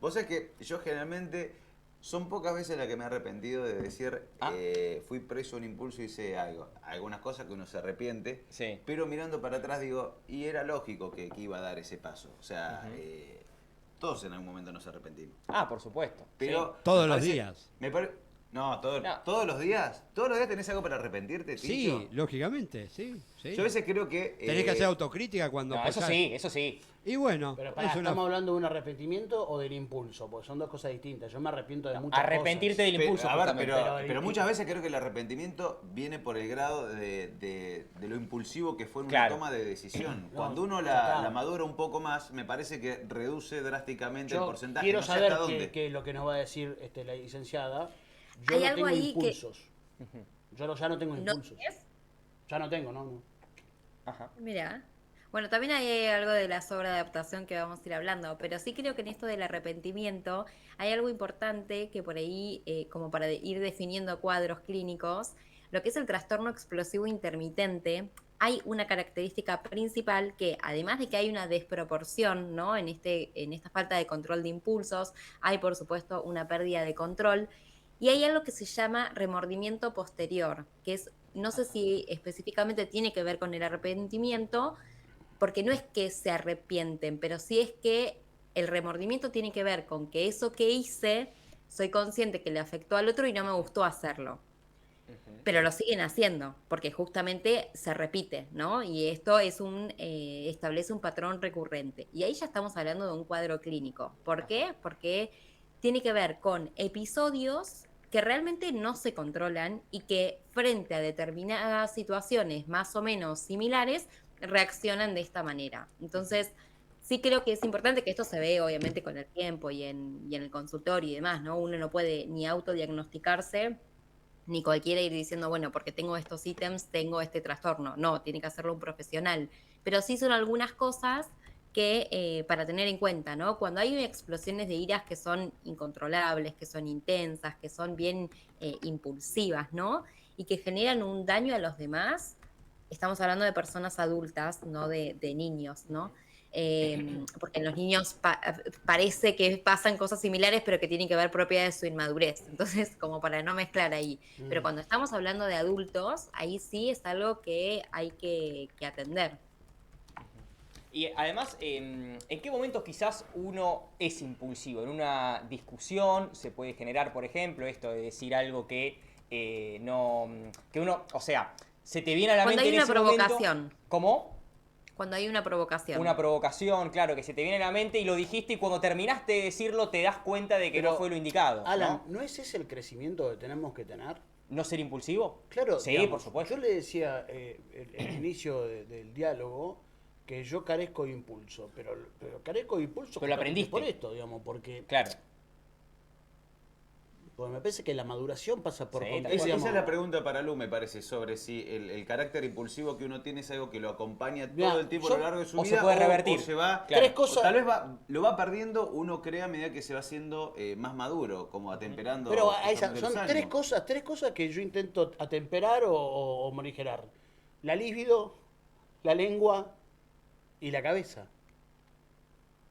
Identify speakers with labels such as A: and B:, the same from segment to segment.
A: Vos sabés que yo generalmente son pocas veces las que me he arrepentido de decir fui preso de un impulso y hice algo. Algunas cosas que uno se arrepiente,
B: Sí.
A: pero mirando para atrás digo, y era lógico que iba a dar ese paso. O sea, todos en algún momento nos arrepentimos.
B: Ah, por supuesto. Sí.
A: Pero me
C: Todos los
A: parece,
C: días.
A: no,
B: No.
A: todos los días tenés algo para arrepentirte,
C: Sí,
A: Tincho.
C: lógicamente, sí,
A: Yo a
C: sí.
A: veces creo que
C: Tenés que hacer autocrítica cuando
B: No, eso
C: pasás.
B: sí, eso sí.
C: Y bueno,
D: Pero pará,
C: es una...
D: ¿estamos hablando de un arrepentimiento o del impulso? Porque son dos cosas distintas. Yo me arrepiento de
B: No,
D: muchas
B: arrepentirte
D: cosas.
B: del impulso,
A: A ver,
B: justamente.
A: pero muchas veces creo que el arrepentimiento viene por el grado de lo impulsivo que fue en una
B: Claro.
A: toma de decisión.
D: No,
A: Cuando uno
D: ya está.
A: la madura un poco más, me parece que reduce drásticamente el
D: Yo
A: porcentaje.
D: quiero
A: No sé
D: saber
A: hasta dónde.
D: qué es lo que nos va a decir la licenciada. Yo
E: Hay
D: no
E: algo
D: tengo
E: ahí que-
D: impulsos. Yo ya no tengo
E: ¿No
D: impulsos.
E: es?
D: Ya no tengo, no.
B: Ajá.
E: Mira. Bueno, también hay algo de la sobreadaptación que vamos a ir hablando, pero sí creo que en esto del arrepentimiento hay algo importante que por ahí, como para ir definiendo cuadros clínicos, lo que es el trastorno explosivo intermitente, hay una característica principal que, además de que hay una desproporción, ¿no? En esta falta de control de impulsos, hay por supuesto una pérdida de control. Y hay algo que se llama remordimiento posterior, que es, no sé si específicamente tiene que ver con el arrepentimiento, porque no es que se arrepienten, pero sí es que el remordimiento tiene que ver con que eso que hice, soy consciente que le afectó al otro y no me gustó hacerlo. Pero lo siguen haciendo, porque justamente se repite, ¿no? Y esto es establece un patrón recurrente. Y ahí ya estamos hablando de un cuadro clínico. ¿Por qué? Porque tiene que ver con episodios que realmente no se controlan y que frente a determinadas situaciones más o menos similares reaccionan de esta manera. Entonces, sí creo que es importante que esto se ve obviamente con el tiempo y en el consultorio y demás, ¿no? Uno no puede ni autodiagnosticarse ni cualquiera ir diciendo, bueno, porque tengo estos ítems, tengo este trastorno. No, tiene que hacerlo un profesional. Pero sí son algunas cosas que para tener en cuenta, ¿no? Cuando hay explosiones de iras que son incontrolables, que son intensas, que son bien impulsivas, ¿no? Y que generan un daño a los demás, estamos hablando de personas adultas, no de niños, ¿no? Porque en los niños parece que pasan cosas similares, pero que tienen que ver propia de su inmadurez. Entonces, como para no mezclar ahí. Pero cuando estamos hablando de adultos, ahí sí es algo que hay que atender.
B: Y además, ¿en qué momentos quizás uno es impulsivo? En una discusión se puede generar, por ejemplo, esto de decir algo que no... que uno, o sea, se te viene a la
E: Cuando
B: mente
E: hay
B: en
E: una
B: ese momento...
E: provocación.
B: ¿Cómo?
E: Cuando hay una provocación.
B: Una provocación, claro, que se te viene a la mente y lo dijiste y cuando terminaste de decirlo te das cuenta de que
D: Pero,
B: no fue lo indicado.
D: Alan,
B: ¿no?
D: ¿no es ese el crecimiento que tenemos que tener?
B: ¿No ser impulsivo?
D: Claro,
B: Sí,
D: digamos,
B: por supuesto.
D: yo le decía el inicio del diálogo que yo carezco de impulso, pero carezco de impulso
B: Pero lo
D: justamente
B: aprendiste.
D: por esto, digamos, porque
B: Claro.
D: me parece que la maduración pasa por
B: Sí,
D: con-
B: tal
A: Esa
B: cual.
A: es la pregunta para Lu, me parece, sobre si el carácter impulsivo que uno tiene es algo que lo acompaña
D: Mirá,
A: todo el tiempo a
D: yo-
A: lo largo de su
B: o se
A: vida
B: puede revertir.
A: o se va...
B: Claro.
D: Tres cosas.
A: O tal vez lo va perdiendo, uno cree a medida que se va haciendo más maduro, como atemperando
D: Pero
A: justamente
D: son
A: los
D: tres cosas que yo intento atemperar o morigerar. La libido, la lengua y la cabeza.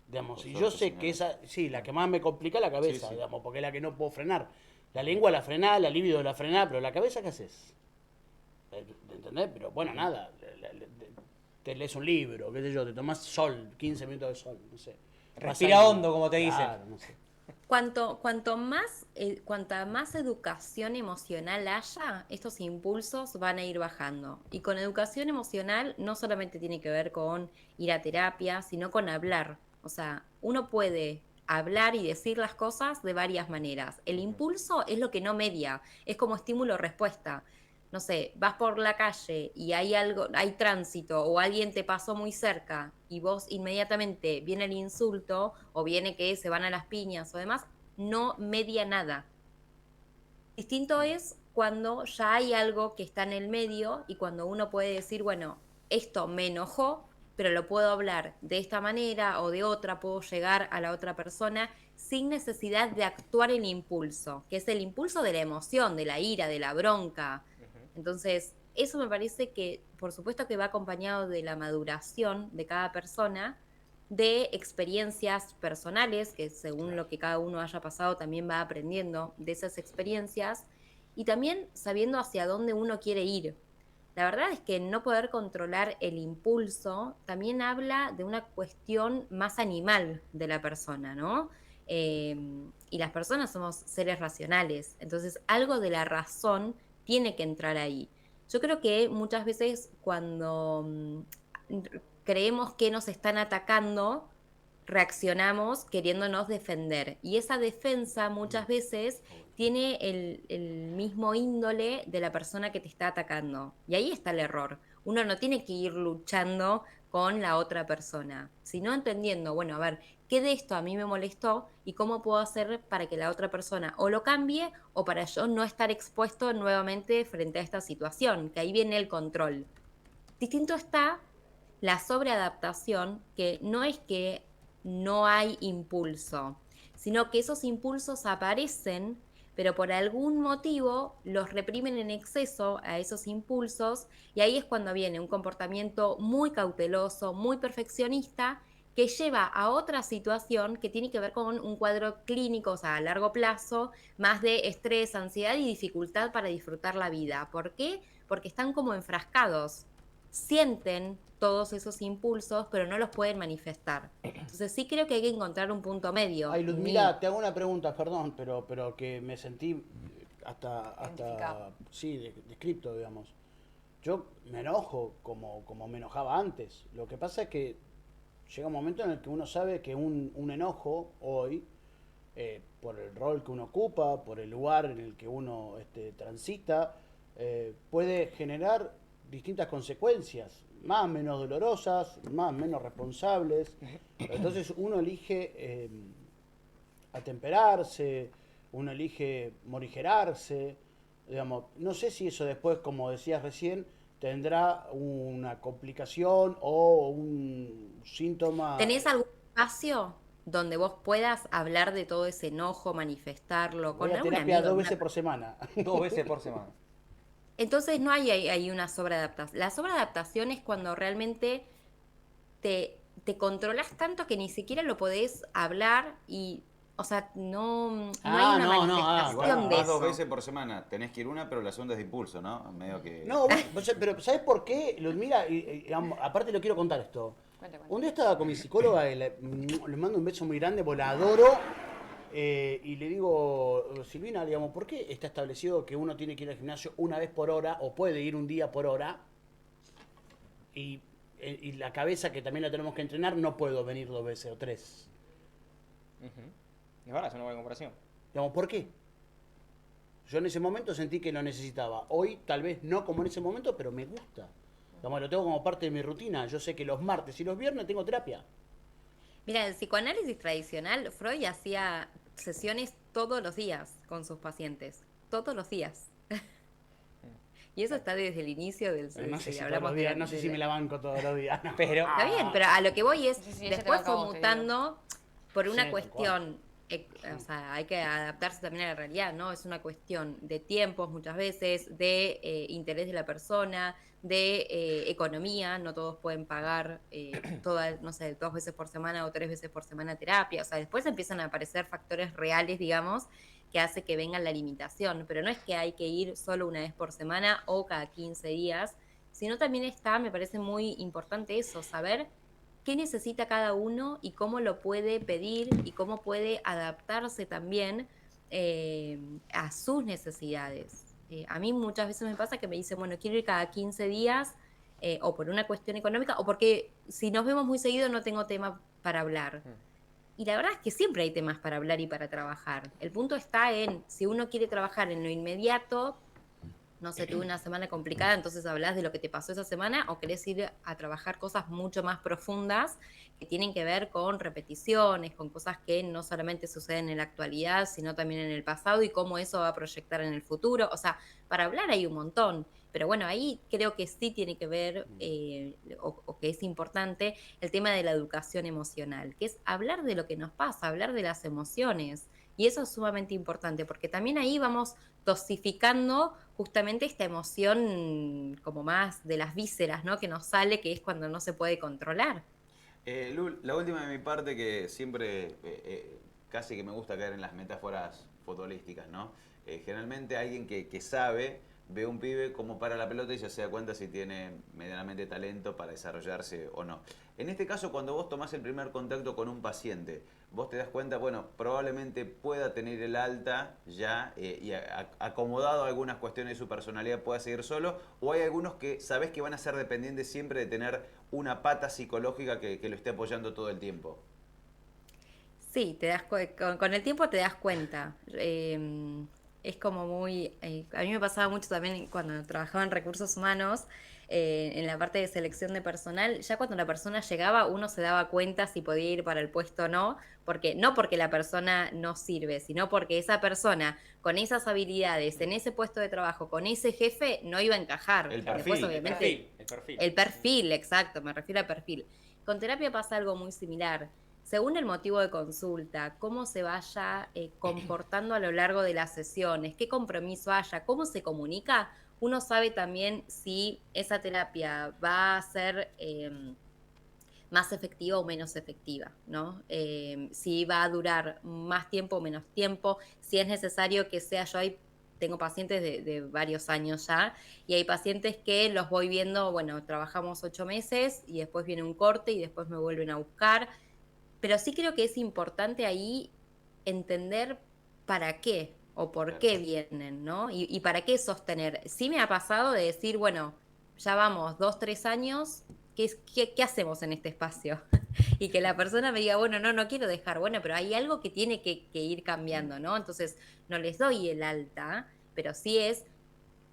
D: Digamos,
A: Por
D: y yo
A: suerte,
D: sé que
A: señora.
D: sí, la que más me complica es la cabeza,
A: Sí, sí.
D: digamos, porque es la que no puedo frenar. La lengua la frenás, la libido la frenás, pero la cabeza, ¿qué haces? ¿Entendés? Pero bueno, nada. Te lees un libro, qué sé yo, te tomás sol, 15 minutos de sol, no sé.
B: Respira hondo, como te dicen.
D: Claro, no sé.
E: Cuanta más educación emocional haya, estos impulsos van a ir bajando. Y con educación emocional no solamente tiene que ver con ir a terapia, sino con hablar. O sea, uno puede hablar y decir las cosas de varias maneras. El impulso es lo que no media, es como estímulo-respuesta. No sé, vas por la calle y hay algo, hay tránsito o alguien te pasó muy cerca y vos inmediatamente viene el insulto o viene que se van a las piñas o demás, no media nada. Distinto es cuando ya hay algo que está en el medio y cuando uno puede decir, bueno, esto me enojó, pero lo puedo hablar de esta manera o de otra, puedo llegar a la otra persona sin necesidad de actuar el impulso, que es el impulso de la emoción, de la ira, de la bronca. Entonces, eso me parece que, por supuesto que va acompañado de la maduración de cada persona, de experiencias personales, que según lo que cada uno haya pasado también va aprendiendo de esas experiencias, y también sabiendo hacia dónde uno quiere ir. La verdad es que no poder controlar el impulso también habla de una cuestión más animal de la persona, ¿no? Y las personas somos seres racionales, entonces algo de la razón tiene que entrar ahí. Yo creo que muchas veces cuando creemos que nos están atacando, reaccionamos queriéndonos defender. Y esa defensa muchas veces tiene el mismo índole de la persona que te está atacando. Y ahí está el error. Uno no tiene que ir luchando con la otra persona, sino entendiendo, bueno, a ver, ¿qué de esto a mí me molestó y cómo puedo hacer para que la otra persona o lo cambie o para yo no estar expuesto nuevamente frente a esta situación? Que ahí viene el control. Distinto está la sobreadaptación, que no es que no hay impulso, sino que esos impulsos aparecen, pero por algún motivo los reprimen en exceso a esos impulsos, y ahí es cuando viene un comportamiento muy cauteloso, muy perfeccionista, que lleva a otra situación que tiene que ver con un cuadro clínico, o sea, a largo plazo, más de estrés, ansiedad y dificultad para disfrutar la vida. ¿Por qué? Porque están como enfrascados, sienten todos esos impulsos, pero no los pueden manifestar. Entonces sí creo que hay que encontrar un punto medio.
D: Ay, Ludmila, te hago una pregunta, perdón, pero que me sentí
F: Identificado.
D: sí, descripto, digamos. Yo me enojo como me enojaba antes. Lo que pasa es que llega un momento en el que uno sabe que un enojo hoy, por el rol que uno ocupa, por el lugar en el que uno transita, puede generar distintas consecuencias, más menos dolorosas, más menos responsables. Entonces uno elige atemperarse, uno elige morigerarse, digamos. No sé si eso después, como decías recién, tendrá una complicación o un síntoma.
E: ¿Tenés algún espacio donde vos puedas hablar de todo ese enojo, manifestarlo con
D: Voy a
E: algún
D: terapia
E: amigo?
D: 2 veces por semana.
B: 2 veces por semana.
E: Entonces no hay una sobreadaptación. La sobreadaptación es cuando realmente te controlas tanto que ni siquiera lo podés hablar y, o sea, no hay una manifestación
A: Igual,
E: de
A: vas 2
E: eso.
A: veces por semana. Tenés que ir una, pero la segunda es de impulso, ¿no? Medio que...
D: No, pero ¿sabes por qué? Ludmila, aparte lo quiero contar esto.
F: Cuenta.
D: Un día estaba con mi psicóloga y le mando un beso muy grande, pues la adoro. Y le digo, Silvina, digamos, ¿por qué está establecido que uno tiene que ir al gimnasio una vez por hora o puede ir un día por hora? Y la cabeza, que también la tenemos que entrenar, no puedo venir 2 veces o 3.
B: Es verdad, es una buena comparación.
D: Digamos, ¿por qué? Yo en ese momento sentí que lo necesitaba. Hoy tal vez no como en ese momento, pero me gusta. Digamos, lo tengo como parte de mi rutina. Yo sé que los martes y los viernes tengo terapia.
E: Mira, el psicoanálisis tradicional, Freud hacía sesiones todos los días con sus pacientes. Todos los días. Y eso está desde el inicio del
D: Pero no sé si,
E: hablamos
D: todos los días,
E: de-
D: no sé
E: de
D: si
E: la-
D: me la banco todos los días. No.
B: Pero
E: Está bien, pero a lo que voy es,
F: Sí, sí, ella te
E: después
F: banca
E: fue
F: vos, te
E: mutando por una
D: Sí, tal
E: cuestión, o sea, hay que adaptarse también a la realidad, ¿no? Es una cuestión de tiempos muchas veces, de interés de la persona, de economía, no todos pueden pagar todas, no sé, 2 veces por semana o 3 veces por semana terapia, o sea, después empiezan a aparecer factores reales, digamos, que hace que venga la limitación, pero no es que hay que ir solo una vez por semana o cada 15 días, sino también está, me parece muy importante eso, saber qué necesita cada uno y cómo lo puede pedir y cómo puede adaptarse también a sus necesidades. A mí muchas veces me pasa que me dicen, bueno, quiero ir cada 15 días o por una cuestión económica o porque si nos vemos muy seguido no tengo tema para hablar. Y la verdad es que siempre hay temas para hablar y para trabajar. El punto está en, si uno quiere trabajar en lo inmediato, no sé, tuve una semana complicada, entonces hablas de lo que te pasó esa semana o querés ir a trabajar cosas mucho más profundas que tienen que ver con repeticiones, con cosas que no solamente suceden en la actualidad, sino también en el pasado y cómo eso va a proyectar en el futuro. O sea, para hablar hay un montón, pero bueno, ahí creo que sí tiene que ver, o que es importante, el tema de la educación emocional, que es hablar de lo que nos pasa, hablar de las emociones. Y eso es sumamente importante, porque también ahí vamos dosificando justamente esta emoción como más de las vísceras, ¿no? Que nos sale, que es cuando no se puede controlar.
A: Lu, la última de mi parte, que siempre casi que me gusta caer en las metáforas futbolísticas, ¿no? Generalmente alguien que sabe, ve un pibe cómo para la pelota y ya se da cuenta si tiene medianamente talento para desarrollarse o no. En este caso, cuando vos tomás el primer contacto con un paciente, vos te das cuenta, bueno, probablemente pueda tener el alta ya y acomodado a algunas cuestiones de su personalidad pueda seguir solo, o hay algunos que sabés que van a ser dependientes siempre de tener una pata psicológica que lo esté apoyando todo el tiempo.
E: Sí, con el tiempo te das cuenta. Es como muy... a mí me pasaba mucho también cuando trabajaba en recursos humanos, en la parte de selección de personal, ya cuando la persona llegaba uno se daba cuenta si podía ir para el puesto o no, porque no porque la persona no sirve, sino porque esa persona con esas habilidades, en ese puesto de trabajo, con ese jefe, no iba a encajar.
A: El
E: Después,
A: perfil,
E: obviamente,
B: El perfil.
E: el perfil, exacto, me refiero al perfil. Con terapia pasa algo muy similar. Según el motivo de consulta, cómo se vaya comportando a lo largo de las sesiones, qué compromiso haya, cómo se comunica, uno sabe también si esa terapia va a ser más efectiva o menos efectiva, ¿no? Si va a durar más tiempo o menos tiempo, si es necesario que sea yo ahí. Tengo pacientes de varios años ya y hay pacientes que los voy viendo, bueno, trabajamos 8 meses y después viene un corte y después me vuelven a buscar. Pero sí creo que es importante ahí entender para qué o por qué vienen, ¿no? Y para qué sostener. Sí me ha pasado de decir, bueno, ya vamos 2, 3 años, ¿qué hacemos en este espacio? Y que la persona me diga, bueno, no quiero dejar, bueno, pero hay algo que tiene que ir cambiando, ¿no? Entonces, no les doy el alta, pero sí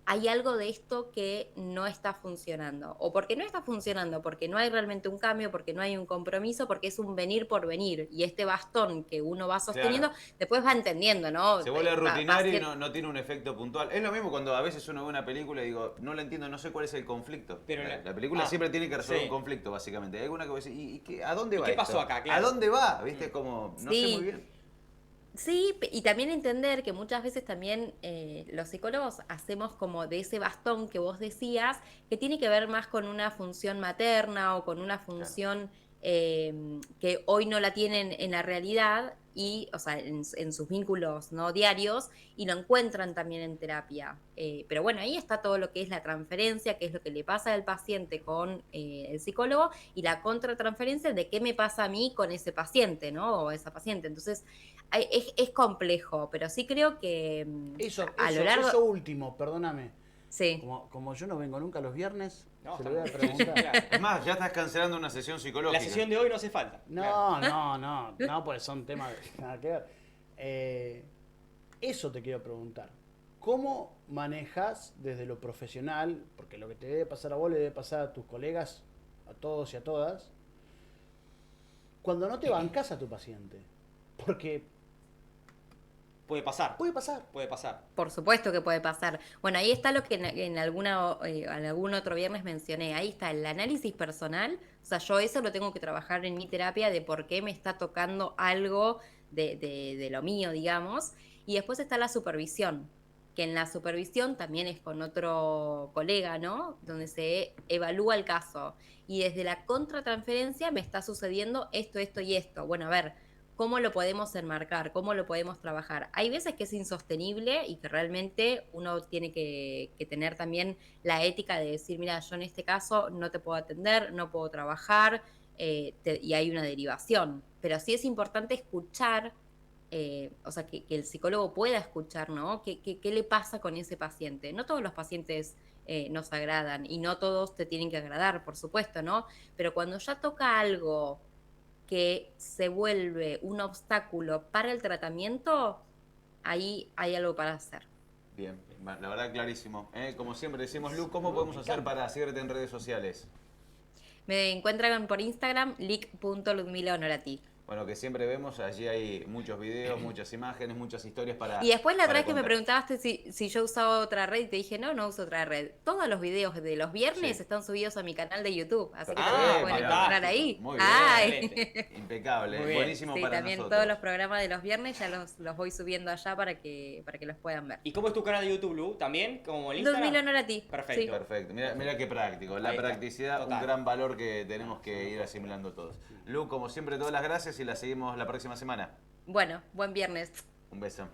E: hay algo de esto que no está funcionando. O porque no está funcionando, porque no hay realmente un cambio, porque no hay un compromiso, porque es un venir por venir. Y este bastón que uno va sosteniendo,
A: Claro.
E: después va entendiendo, ¿no?
A: Se vuelve
E: Va
A: rutinario y no tiene un efecto puntual. Es lo mismo cuando a veces uno ve una película y digo, no la entiendo, no sé cuál es el conflicto.
B: Pero
A: la película siempre tiene que resolver
B: sí.
A: un conflicto, básicamente. Hay alguna que vos decís, ¿a dónde va
B: qué pasó
A: esto?
B: acá? Claro.
A: ¿A dónde va? ¿Viste? Como, no sé
E: Sí.
A: muy bien.
E: Sí, y también entender que muchas veces también los psicólogos hacemos como de ese bastón que vos decías, que tiene que ver más con una función materna o con una función que hoy no la tienen en la realidad y, o sea, en sus vínculos no diarios y lo encuentran también en terapia. Pero bueno, ahí está todo lo que es la transferencia, que es lo que le pasa al paciente con el psicólogo y la contratransferencia de qué me pasa a mí con ese paciente, ¿no? O esa paciente. Entonces, es complejo, pero sí creo que a lo largo...
D: Eso último, perdóname.
E: Sí.
D: Como yo no vengo nunca los viernes,
B: No,
D: se lo voy a
B: está
D: preguntar.
B: claro.
A: Es más, ya estás cancelando una sesión psicológica.
B: La sesión de hoy no hace falta.
D: No, pues son temas de nada que ver. Eso te quiero preguntar. ¿Cómo manejas desde lo profesional? Porque lo que te debe pasar a vos le debe pasar a tus colegas, a todos y a todas, cuando no te bancas a tu paciente. Porque
B: Puede pasar.
D: puede pasar.
B: Puede pasar.
E: Por supuesto que puede pasar. Bueno, ahí está lo que en algún otro viernes mencioné. Ahí está el análisis personal. O sea, yo eso lo tengo que trabajar en mi terapia de por qué me está tocando algo de lo mío, digamos. Y después está la supervisión, que en la supervisión también es con otro colega, ¿no? Donde se evalúa el caso. Y desde la contratransferencia me está sucediendo esto y esto. Bueno, a ver, ¿cómo lo podemos enmarcar? ¿Cómo lo podemos trabajar? Hay veces que es insostenible y que realmente uno tiene que tener también la ética de decir, mira, yo en este caso no te puedo atender, no puedo trabajar y hay una derivación. Pero sí es importante escuchar, o sea, que el psicólogo pueda escuchar, ¿no? ¿Qué le pasa con ese paciente? No todos los pacientes nos agradan y no todos te tienen que agradar, por supuesto, ¿no? Pero cuando ya toca algo que se vuelve un obstáculo para el tratamiento, ahí hay algo para hacer.
A: Bien, la verdad clarísimo. Como siempre decimos, Lu, ¿cómo podemos hacer para seguirte en redes sociales?
E: Me encuentran por Instagram, lic.ludmilahonorati.
A: bueno, que siempre vemos. Allí hay muchos videos, muchas imágenes, muchas historias para
E: Y después la otra
A: para
E: vez que me
A: contar.
E: preguntaste si yo usaba otra red y te dije, no uso otra red. Todos los videos de los viernes
A: Sí.
E: están subidos a mi canal de YouTube, así que
B: Ah,
E: también lo pueden
B: fantástico.
E: encontrar ahí.
A: Muy bien.
B: Excelente.
A: Impecable,
B: Muy bien.
A: buenísimo
E: Sí,
A: para
E: también
A: nosotros.
E: todos los programas de los viernes ya los voy subiendo allá para que los puedan ver.
B: ¿Y cómo es tu canal de YouTube, Lu? ¿También? ¿Como el Instagram?
E: 2000 honor a ti.
B: Perfecto.
E: Sí.
A: Perfecto, mira qué práctico. La
B: Ahí está.
A: practicidad,
B: Total.
A: un gran valor que tenemos que ir asimilando todos. Lu, como siempre, todas las gracias y la seguimos la próxima semana.
E: Bueno, buen viernes.
A: Un beso.